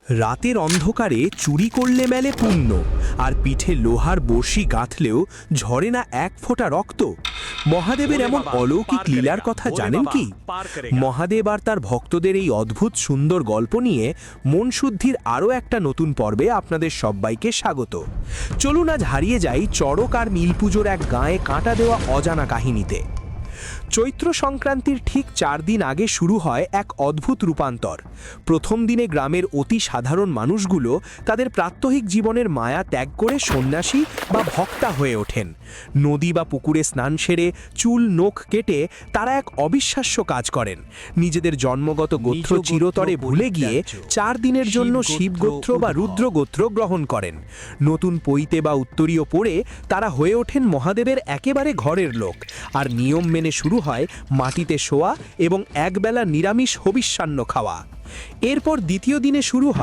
রাতের অন্ধকারে চুরি করলে মেলে পুণ্য, আর পিঠে লোহার বড়শি গাঁথলেও ঝরে না এক ফোঁটা রক্ত। মহাদেবের এমন অলৌকিক লীলার কথা জানেন কি? মহাদেব আর তার ভক্তদের এই অদ্ভুত সুন্দর গল্প নিয়ে মন শুদ্ধির আরও একটা নতুন পর্বে আপনাদের সবাইকে স্বাগত। চলুন আজ হারিয়ে যাই চড়ক আর নীলপুজোর এক গায়ে কাঁটা দেওয়া অজানা কাহিনীতে। চৈত্র সংক্রান্তির ঠিক 4 দিন আগে শুরু হয় এক অদ্ভুত রূপান্তর। প্রথম দিনে গ্রামের অতি সাধারণ মানুষগুলো তাদের প্রাত্যহিক জীবনের মায়া ত্যাগ করে সন্ন্যাসী বা ভক্তা হয়ে ওঠেন। নদী বা পুকুরে স্নান সেরে চুল নখ কেটে তারা এক অবিশ্বাস্য কাজ করেন। নিজেদের জন্মগত গোত্র চিরতরে ভুলে গিয়ে 4 দিনের জন্য শিবগোত্র বা রুদ্রগোত্র গ্রহণ করেন। নতুন পৈতে বা উত্তরীয় পরে তারা হয়ে ওঠেন মহাদেবের একেবারে ঘরের লোক। আর নিয়ম মেনে শুরু হয় মাটিতে শোয়া এবং একবেলা নিরামিষ হবিষ্যান্ন খাওয়া। এরপর দ্বিতীয় দিনে শুরু হয়